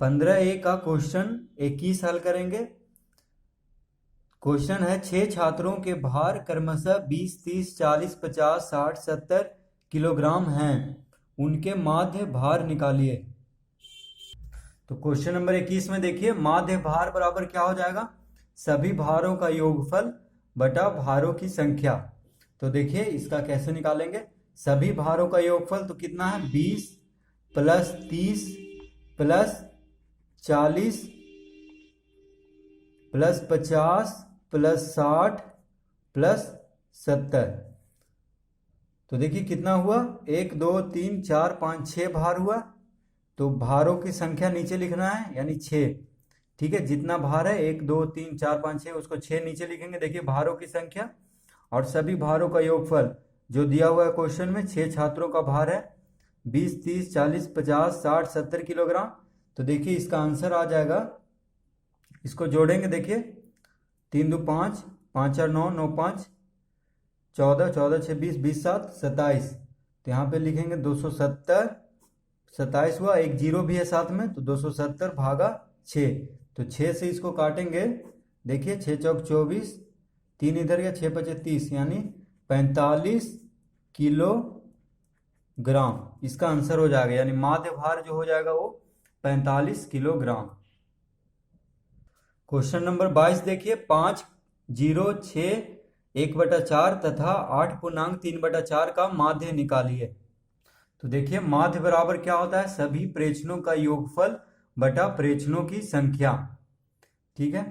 15A का question 21 हल करेंगे। क्वेश्चन है 6 छात्रों के भार क्रमशः 20, 30, 40, 50, 60, 70 किलोग्राम हैं। उनके माध्य भार निकालिए। तो क्वेश्चन नंबर 21 में देखिए, माध्य भार बराबर क्या हो जाएगा? सभी भारों का योगफल बटा भारों की संख्या। तो देखिए इसका कैसे निकालेंगे। सभी भारों का योगफल तो कितना है? 20 plus 30 plus 40 plus 50 plus 60 plus 70। तो देखिए कितना हुआ? 1 2 3 4 5 6 भार हुआ। तो भारों की संख्या नीचे लिखना है, यानी 6। ठीक है, जितना भार है 1 2 3 4 5 6, उसको 6 नीचे लिखेंगे। देखिए भारों की संख्या और सभी भारों का योगफल जो दिया हुआ है क्वेश्चन में। 6 छात्रों का भार है 20, 30, 40, 50, 60, 70 किलोग्राम। तो देखिए इसका आंसर आ जाएगा, इसको जोड़ेंगे। देखिए 3 2 5, 5 4 9, 9 5 14, 14 6 20, 20 7 27। तो यहाँ पे लिखेंगे 270। 27 हुआ, एक जीरो भी है साथ में, तो 270 भागा 6। तो 6 से इसको काटेंगे। देखिए 6 चौक 24, 3 इधर गया, 6 पचे 30, यानी 45 किलोग्राम इसका आंसर हो जाएगा। यानी माध्य भार जो हो जाएगा वो 45 किलोग्राम। क्वेश्चन नंबर 22 देखिए, 5, 0, 6, 1/4 तथा 8.3/4 का माध्य निकालिए। तो देखिए माध्य बराबर क्या होता है? सभी प्रेक्षणों का योगफल बटा प्रेक्षणों की संख्या। ठीक है,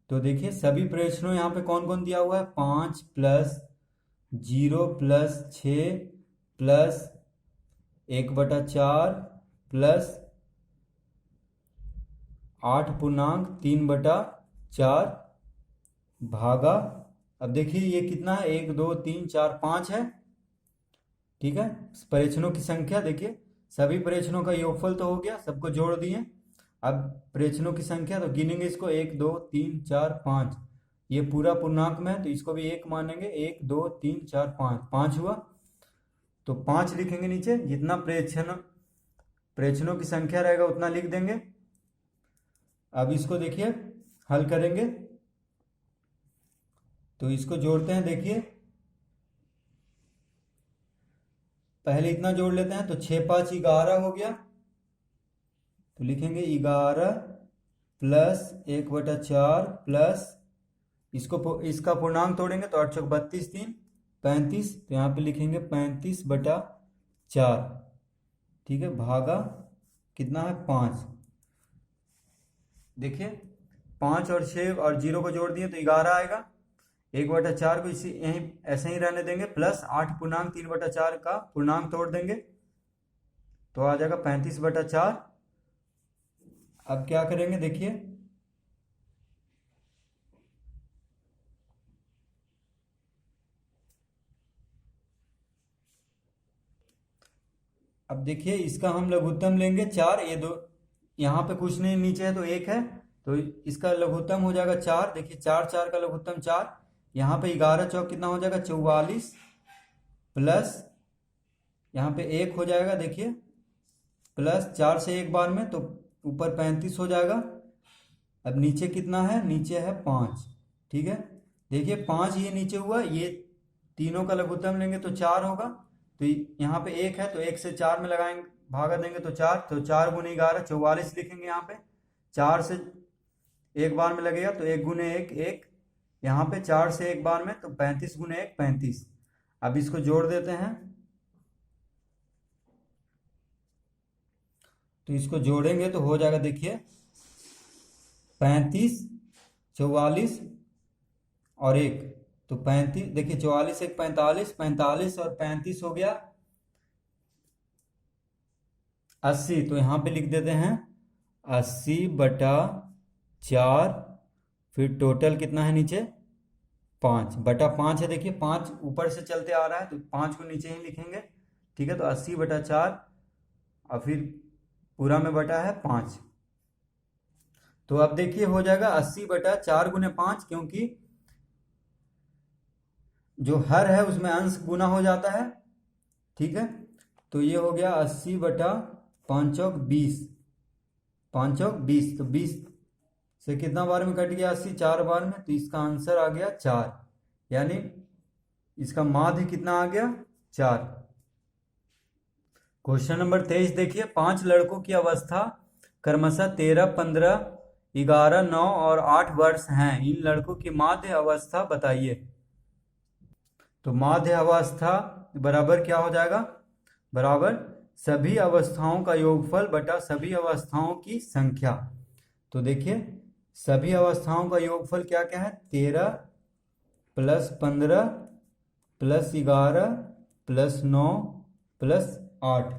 तो देखिए सभी प्रेक्षणों यहाँ पे कौन कौन दिया हुआ है? 5 प्लस 0 प्लस 6 प्लस 1/4 प्लस 8.3/4 भागा। अब देखिए ये कितना है? 1 2 3 4 5 है। ठीक है, प्रेक्षणों की संख्या देखिए, सभी प्रेक्षणों का योगफल तो हो गया, सबको जोड़ दिए। अब प्रेक्षणों की संख्या तो गिनेंगे इसको, 1 2 3 4 5। ये पूरा पूर्णांक में है तो इसको भी 1 मानेंगे। 1 2 3 4 5, 5 हुआ। तो 5 लिखेंगे नीचे, जितना प्रेक्षणों की संख्या रहेगा उतना लिख देंगे। अब इसको देखिए हल करेंगे तो इसको जोड़ते हैं। देखिए पहले इतना जोड़ लेते हैं, तो 6 5 11 हो गया। तो लिखेंगे 11 प्लस 1/4 प्लस इसका पूर्णांक तोड़ेंगे तो 8 चौक 32, 3 35। तो यहाँ पे लिखेंगे 35/4। ठीक है, भागा कितना है? 5। देखिए 5 और 6 और 0 को जोड़ दिए तो 11 आएगा। 1/4 को इसी यहीं ऐसे ही रहने देंगे, प्लस 8.3/4 का पूर्णांक तोड़ देंगे तो आ जाएगा 35/4। अब क्या करेंगे? देखिए अब देखिए इसका हम लघुत्तम लेंगे 4। ये दो यहाँ पे कुछ नहीं, नीचे है तो 1 है, तो इसका लघुत्तम हो जाएगा 4। देखिए 4 4 का लघुत्तम 4। यहाँ पे 11 चौक कितना हो जाएगा? 44 प्लस यहाँ पे 1 हो जाएगा। देखिए प्लस 4 से एक बार में तो ऊपर 35 हो जाएगा। अब नीचे कितना है? नीचे है 5। ठीक है, देखिए 5 ये नीचे हुआ, ये तीनों का लघुत्तम लेंगे तो 4 होगा। तो यहाँ पे 1 है तो 1 से 4 में लगाएंगे, भागा देंगे तो 4। तो 4 गुने 11 44 लिखेंगे। यहाँ पे 4 से एक बार में लगेगा तो 1 गुने 1 1। यहाँ पे 4 से एक बार में तो 35 गुने 1 35। अब इसको जोड़ देते हैं, तो इसको जोड़ेंगे तो हो जाएगा। देखिए 35 44 और 1, तो 35। देखिए 44 1 45, 45 और 35 हो गया 80। तो यहाँ पे लिख देते हैं 80/4। फिर टोटल कितना है नीचे? 5/5 है। देखिए 5 ऊपर से चलते आ रहा है तो 5 को नीचे ही लिखेंगे। ठीक है, तो 80/4 और फिर पूरा में बटा है 5। तो अब देखिए हो जाएगा 80/4 गुने 5, क्योंकि जो हर है उसमें अंश गुना हो जाता है। ठीक है, तो ये हो गया 80/5 चौक 20। 5 चौक 20, तो 20 से कितना बार में कट गया 80, 4 बार में, तो इसका आंसर आ गया 4, यानी इसका माध्य कितना आ गया 4। क्वेश्चन नंबर 23 देखिए, 5 लड़कों की अवस्था क्रमशः 13, 15, 11, 9 और 8 वर्ष हैं। इन लड़कों की माध्य अवस्था बताइए। तो माध्य अवस्था बराबर क्या हो जाएगा, बराबर सभी अवस्थाओं का योगफल बटा सभी अवस्थाओं की संख्या। तो देखिए सभी अवस्थाओं का योगफल क्या क्या है, 13 प्लस 15 प्लस 11 प्लस 9 प्लस 8।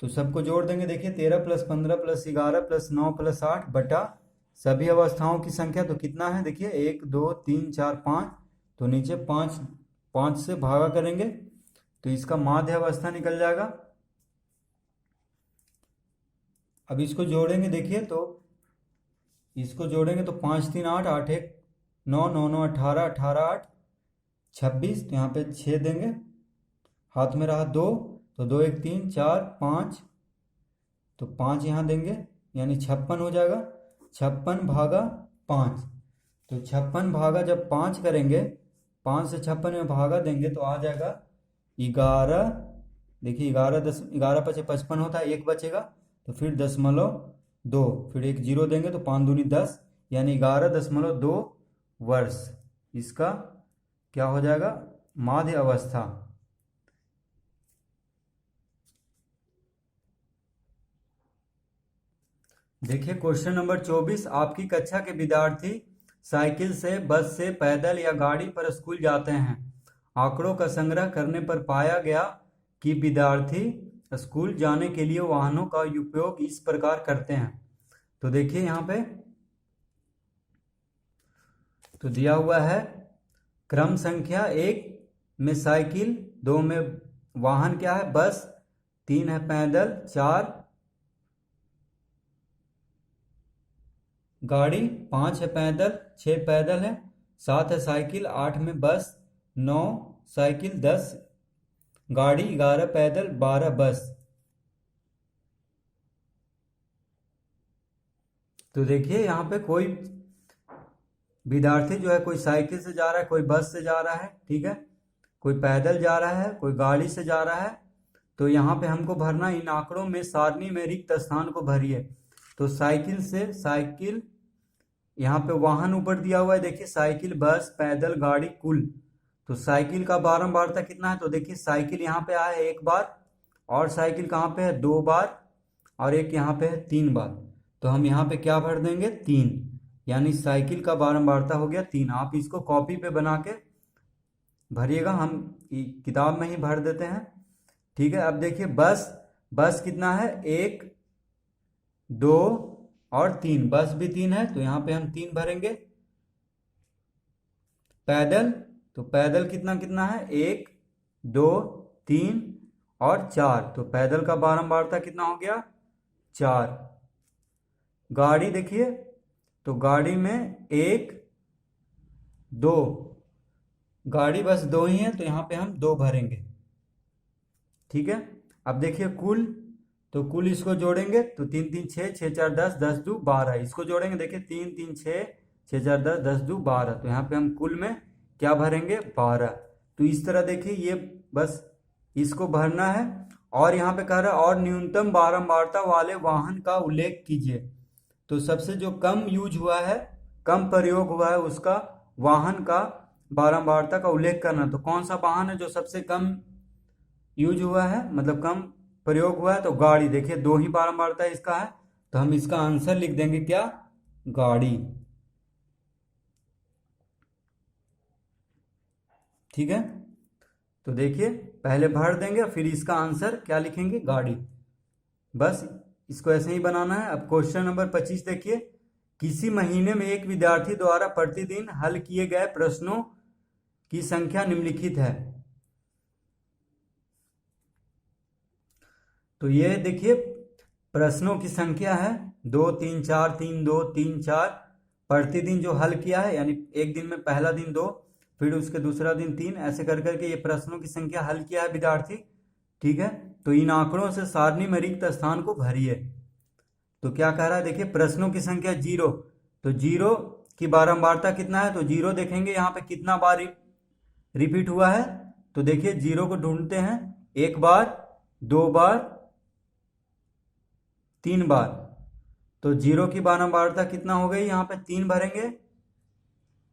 तो सबको जोड़ देंगे, देखिए 13 प्लस 15 प्लस 11 प्लस 9 प्लस 8 बटा सभी अवस्थाओं की संख्या। तो कितना है, देखिए 1 2 3 4 5, तो नीचे 5 से भागा करेंगे तो इसका माध्य अवस्था निकल जाएगा। अब इसको जोड़ेंगे, देखिए तो इसको जोड़ेंगे तो 5 3 8, 8 1 9, 9 9 18, 18 8 26, तो यहाँ पे 6 देंगे, हाथ में रहा 2, तो 2 1 3 4 5, तो 5 यहाँ देंगे यानी 56 हो जाएगा। 56 भागा 5, तो 56 भागा जब 5 करेंगे, 5 से 56 में भागा देंगे तो आ जाएगा 11। देखिए 11 पचे 55 होता है, 1 बचेगा तो फिर 0.2, फिर एक 0 देंगे तो 5 दूनी 10, यानी 11.2 वर्ष इसका क्या हो जाएगा, माध्य अवस्था। देखिए क्वेश्चन नंबर 24, आपकी कक्षा के विद्यार्थी साइकिल से, बस से, पैदल या गाड़ी पर स्कूल जाते हैं। आंकड़ों का संग्रह करने पर पाया गया कि विद्यार्थी स्कूल जाने के लिए वाहनों का उपयोग इस प्रकार करते हैं। तो देखिए यहाँ पे तो दिया हुआ है क्रम संख्या 1 में साइकिल, 2 में वाहन क्या है बस, 3 है पैदल, 4 गाड़ी, 5 है पैदल, 6 पैदल है, 7 है साइकिल, 8 में बस, 9 साइकिल, 10 गाड़ी, 11 पैदल, 12 बस। तो देखिए यहाँ पे कोई विद्यार्थी जो है कोई साइकिल से जा रहा है, कोई बस से जा रहा है, ठीक है, कोई पैदल जा रहा है, कोई गाड़ी से जा रहा है। तो यहाँ पे हमको भरना, इन आंकड़ों में सारणी में रिक्त स्थान को भरिए। तो साइकिल से, साइकिल, यहाँ पे वाहन ऊपर दिया हुआ है, देखिए साइकिल, बस, पैदल, गाड़ी, कुल। तो साइकिल का बारंबारता कितना है, तो देखिए साइकिल यहाँ पे आया है 1 बार, और साइकिल कहाँ पे है 2 बार, और एक यहाँ पे है 3 बार। तो हम यहाँ पे क्या भर देंगे 3, यानी साइकिल का बारंबारता हो गया 3। आप इसको कॉपी पे बना के भरिएगा, हम किताब में ही भर देते हैं, ठीक है। अब देखिए बस कितना है 1 2 और 3, बस भी 3 है तो यहाँ पे हम 3 भरेंगे। पैदल, तो पैदल कितना कितना है 1 2 3 और 4, तो पैदल का बारंबारता कितना हो गया 4। गाड़ी देखिए, तो गाड़ी में 1 2, गाड़ी बस 2 ही है तो यहाँ पे हम 2 भरेंगे, ठीक है। अब देखिए कुल, तो कुल इसको जोड़ेंगे तो 3 3 6, 6 4 10, 10 2 12, इसको जोड़ेंगे, देखिए 3 3 6, 6 4 10, 10 2 12, तो यहाँ पे हम कुल में क्या भरेंगे 12। तो इस तरह देखिए ये बस इसको भरना है। और यहाँ पे कह रहा है और न्यूनतम बारंबारता वाले वाहन का उल्लेख कीजिए। तो सबसे जो कम यूज हुआ है, कम प्रयोग हुआ है, उसका वाहन का बारंबारता का उल्लेख करना। तो कौन सा वाहन है जो सबसे कम यूज हुआ है, मतलब कम प्रयोग हुआ है, तो गाड़ी। देखिए 2 ही बारंबारता इसका है, तो हम इसका आंसर लिख देंगे क्या, गाड़ी, ठीक है। तो देखिए पहले भर देंगे फिर इसका आंसर क्या लिखेंगे, गाड़ी। बस इसको ऐसे ही बनाना है। अब क्वेश्चन नंबर 25 देखिए, किसी महीने में एक विद्यार्थी द्वारा प्रतिदिन हल किए गए प्रश्नों की संख्या निम्नलिखित है। तो ये देखिए प्रश्नों की संख्या है 2 3 4, 3 2 3 4, प्रतिदिन जो हल किया है, यानी एक दिन में पहला दिन 2, फिर उसके दूसरा दिन 3, ऐसे कर करके ये प्रश्नों की संख्या हल किया है विद्यार्थी, ठीक है। तो इन आंकड़ों से सारणी में रिक्त स्थान को भरिए। तो क्या कह रहा है, देखिए प्रश्नों की संख्या 0, तो 0 की बारंबारता कितना है, तो 0 देखेंगे यहाँ पे कितना बार रिपीट हुआ है। तो देखिए 0 को ढूंढते हैं, 1 बार, 2 बार, 3 बार। तो 0 की बारंबारता कितना हो गई, यहाँ पे 3 भरेंगे।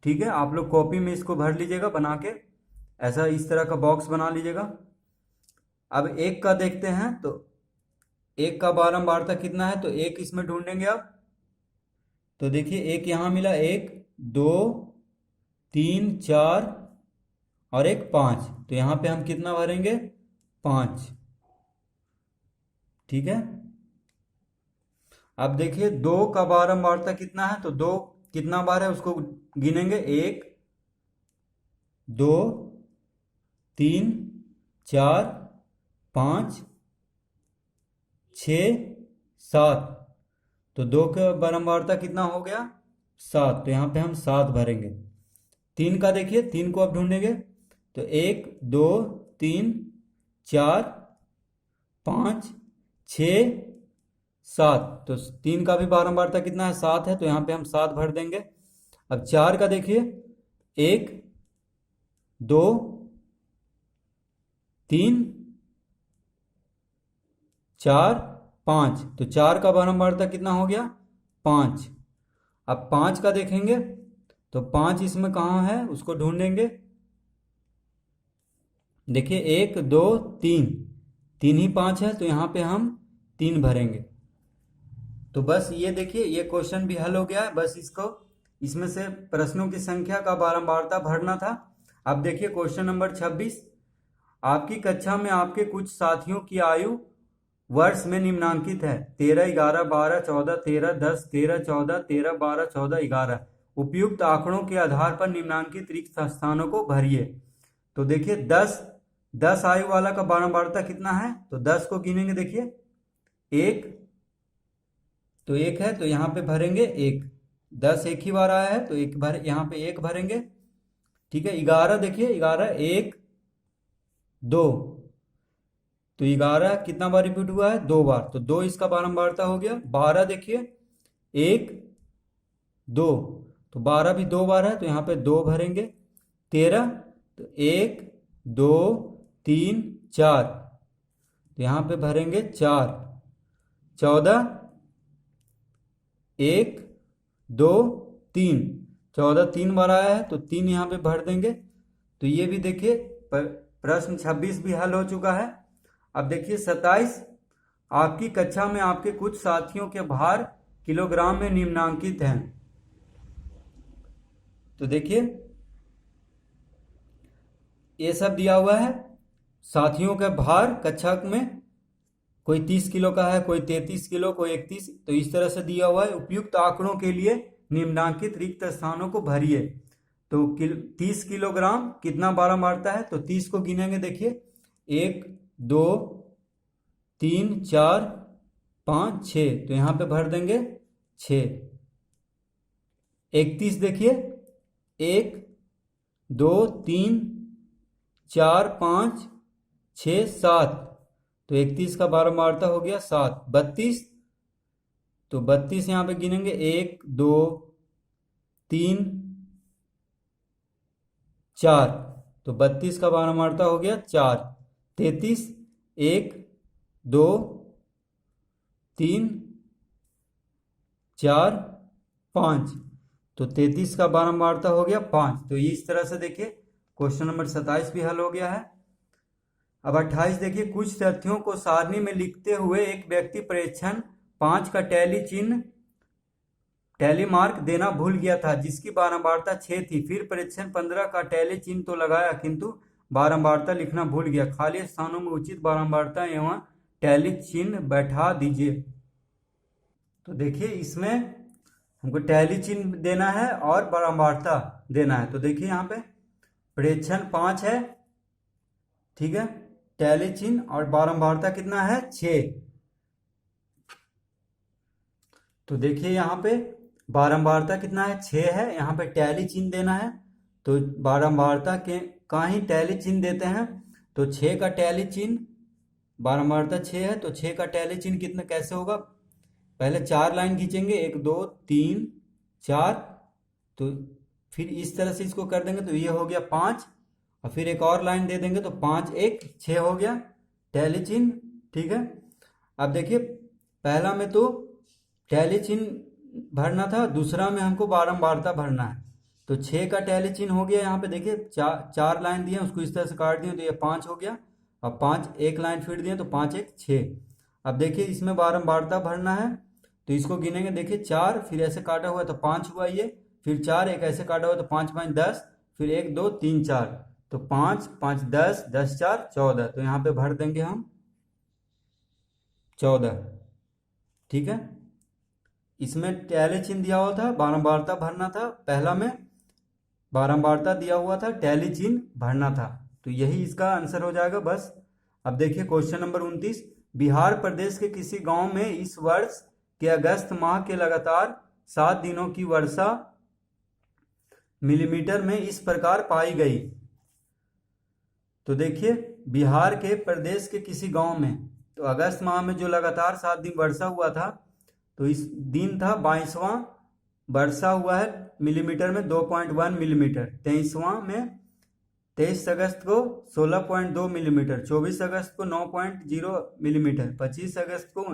ठीक है, आप लोग कॉपी में इसको भर लीजिएगा बना के, ऐसा इस तरह का बॉक्स बना लीजिएगा। अब 1 का देखते हैं, तो 1 का बारंबारता कितना है, तो 1 इसमें ढूंढेंगे आप। तो देखिए 1 यहाँ मिला, 1 2 3 4 और 1 5, तो यहाँ पे हम कितना भरेंगे, 5। ठीक है, अब देखिए 2 का बारंबारता कितना है, तो 2 कितना बार है उसको गिनेंगे, 1 2 3 4 5 6 7, तो 2 का बारंबारता कितना हो गया, 7, तो यहाँ पे हम 7 भरेंगे। 3 का देखिए, 3 को अब ढूंढेंगे, तो 1 2 3 4 5 6 7, तो 3 का भी बारंबारता कितना है, 7 है, तो यहाँ पे हम 7 भर देंगे। अब 4 का देखिए, 1 2 3 4 5, तो 4 का बारंबारता कितना हो गया, 5। अब 5 का देखेंगे, तो 5 इसमें कहाँ है उसको ढूंढेंगे। देखिए 1 2 3, 3 ही 5 है, तो यहाँ पे हम 3 भरेंगे। तो बस ये देखिए, ये क्वेश्चन भी हल हो गया है। बस इसको, इसमें से प्रश्नों की संख्या का बारंबारता भरना था। अब देखिए क्वेश्चन नंबर 26, आपकी कक्षा में आपके कुछ साथियों की आयु वर्ष में निम्नांकित है, 13 11 12 14 13 10 13 14 13 12 14 11। उपयुक्त आंकड़ों के आधार पर निम्नांकित रिक्त स्थानों को भरिए। तो देखिए 10 आयु वाला का बारंबारता कितना है, तो 10 को गिनेंगे, देखिए 1, तो 1 है, तो यहाँ पे भरेंगे 1। 10 एक ही बार आया है, तो एक भर यहाँ पे 1 भरेंगे। ठीक है, 11 देखिए, 11 1 2, तो 11 कितना बार रिपीट हुआ है, 2 बार, तो 2 इसका बारंबारता हो गया। 12 देखिए, 1 2, तो 12 भी 2 बार है, तो यहाँ पे 2 भरेंगे। 13, तो 1 2 3 4, तो यहाँ पे भरेंगे 4। 14 1 2 3, 14 3 बार आया है, तो 3 यहाँ पे भर देंगे। तो ये भी देखिए प्रश्न 26 भी हल हो चुका है। अब देखिए 27, आपकी कक्षा में आपके कुछ साथियों के भार किलोग्राम में निम्नांकित हैं। तो देखिए ये सब दिया हुआ है, साथियों का भार कक्षा में, कोई 30 किलो का है, कोई 33 किलो, कोई 31, तो इस तरह से दिया हुआ है। उपयुक्त आंकड़ों के लिए निम्नांकित रिक्त स्थानों को भरिए। तो 30 किलोग्राम कितना बारंबारता है, तो 30 को गिनेंगे, देखिए 1 2 3 4 5 6, तो यहाँ पे भर देंगे 6। 31 देखिए, 1 2 3 4 5 6 7, तो 31 का बारंबारता हो गया 7। 32, तो 32 यहाँ पे गिनेंगे, 1 2 3 4, तो 32 का बारंबारता हो गया 4। 33, 1 2 3 4 5, तो 33 का बारंबारता हो गया 5। तो इस तरह से देखिए क्वेश्चन नंबर 27 भी हल हो गया है। अब 28 देखिए, कुछ तथ्यों को सारणी में लिखते हुए एक व्यक्ति प्रेक्षण 5 का टैली मार्क देना भूल गया था, जिसकी बारंबारता 6 थी। फिर प्रेक्षण 15 का टैली चिन्ह तो लगाया, किंतु बारंबारता लिखना भूल गया। खाली स्थानों में उचित बारंबारता एवं टैली चिन्ह बैठा दीजिए। तो देखिए इसमें हमको टैली चिन्ह देना है और बारंबारता देना है। तो देखिए यहाँ पे प्रेक्षण 5 है, ठीक है, टैली चिन्ह और बारंबारता कितना है, 6। तो देखिए यहाँ पे बारंबारता कितना है, 6 है, यहाँ पे टैली चिन्ह देना है। तो बारंबारता के का ही टैली चिन्ह देते हैं, तो 6 का टैली चिन्ह, बारंबारता 6 है, तो 6 का टैली चिन्ह कितना कैसे होगा, पहले 4 लाइन खींचेंगे, 1 2 3 4, तो फिर इस तरह से इसको कर देंगे तो ये हो गया 5, और फिर एक और लाइन दे देंगे तो 5 1 6 हो गया टैली चिन्ह। ठीक है, अब देखिए पहला में तो टैली चिन्ह भरना था, दूसरा में हमको बारंबारता भरना है। तो 6 का टैली चिन्ह हो गया, यहाँ पे देखिए 4 लाइन दिए, उसको इस तरह से काट दिए तो ये 5 हो गया। अब 5 एक लाइन फिर दिए तो 5 1 6। अब देखिए इसमें बारंबारता भरना है, तो इसको गिनेंगे, देखिए 4 फिर ऐसे काटा हुआ तो 5 हुआ ये, फिर 4 एक ऐसे काटा हुआ तो 5 5 10, फिर 1 2 3 4, तो 5 5 10 10 4 14, तो यहाँ पे भर देंगे हम 14। ठीक है, इसमें टैली चिन्ह दिया हुआ था, बारंबारता भरना था, पहला में बारंबारता दिया हुआ था, टैली चिन्ह भरना था, तो यही इसका आंसर हो जाएगा बस। अब देखिए क्वेश्चन नंबर 29, बिहार प्रदेश के किसी गांव में इस वर्ष के अगस्त माह के लगातार 7 दिनों की वर्षा मिलीमीटर में इस प्रकार पाई गई। तो देखिए बिहार के प्रदेश के किसी गांव में, तो अगस्त माह में जो लगातार 7 दिन वर्षा हुआ था, तो इस दिन था 22वां, वर्षा हुआ है मिलीमीटर में 2.1 मिलीमीटर, 23वां में 23 अगस्त को 16.2 मिलीमीटर, 24 अगस्त को 9.0 मिलीमीटर, 25 अगस्त को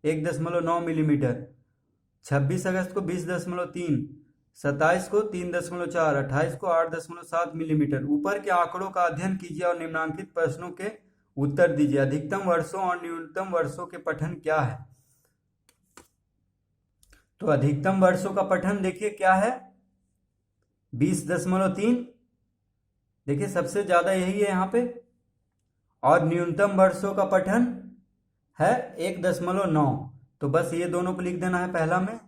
1.9 मिलीमीटर, 26 अगस्त को 20.3, 27 को 3.4, 28 को 8.7 मिलीमीटर। ऊपर के आंकड़ों का अध्ययन कीजिए और निम्नलिखित प्रश्नों के उत्तर दीजिए। अधिकतम वर्षों और न्यूनतम वर्षों के पठन क्या है? तो अधिकतम वर्षों का पठन देखिए क्या है, 20.3, देखिए सबसे ज्यादा यही है यहाँ पे, और न्यूनतम वर्षों का पठन है 1.9, तो बस ये दोनों को लिख देना है पहला में।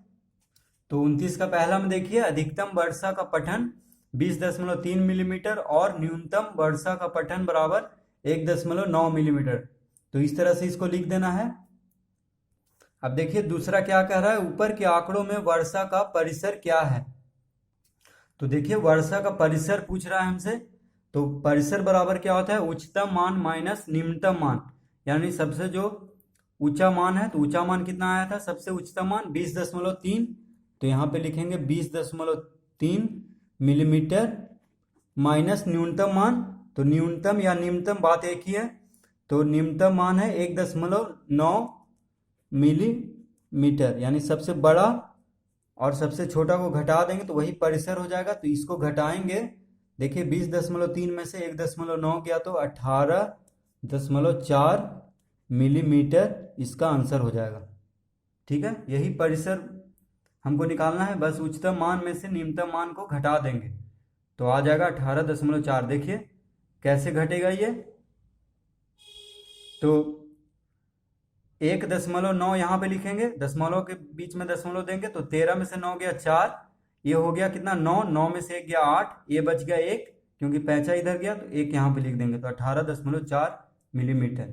तो 29 का पहला में देखिए अधिकतम वर्षा का पठन 20.3 मिलीमीटर और न्यूनतम वर्षा का पठन बराबर 1.9 मिलीमीटर, तो इस तरह से इसको लिख देना है। अब देखिए दूसरा क्या कह रहा है, ऊपर के आंकड़ों में वर्षा का परिसर क्या है? तो देखिए वर्षा का परिसर पूछ रहा है हमसे, तो परिसर बराबर क्या होता है, उच्चतम मान माइनस निम्नतम मान, यानी सबसे जो ऊंचा मान है, तो ऊंचा मान कितना आया था, सबसे उच्चतम मान 20.3, तो यहाँ पे लिखेंगे 20.3 मिलीमीटर माइनस न्यूनतम मान, तो न्यूनतम या निम्नतम बात एक ही है, तो निम्नतम मान है 1.9 मिलीमीटर, यानी सबसे बड़ा और सबसे छोटा को घटा देंगे तो वही परिसर हो जाएगा। तो इसको घटाएंगे, देखिए 20.3 में से 1.9 गया तो 18.4 मिलीमीटर इसका आंसर हो जाएगा। ठीक है, यही परिसर हमको निकालना है, बस उच्चतम मान में से निम्नतम मान को घटा देंगे तो आ जाएगा 18.4। देखिए कैसे घटेगा ये, तो 1.9 यहाँ पे लिखेंगे, दशमलव के बीच में दशमलव देंगे, तो 13 में से 9 गया 4, ये हो गया कितना 9, 9 में से 1 गया 8, ये बच गया 1 क्योंकि पैंचा इधर गया, तो 1 यहाँ पे लिख देंगे, तो 18.4 मिलीमीटर।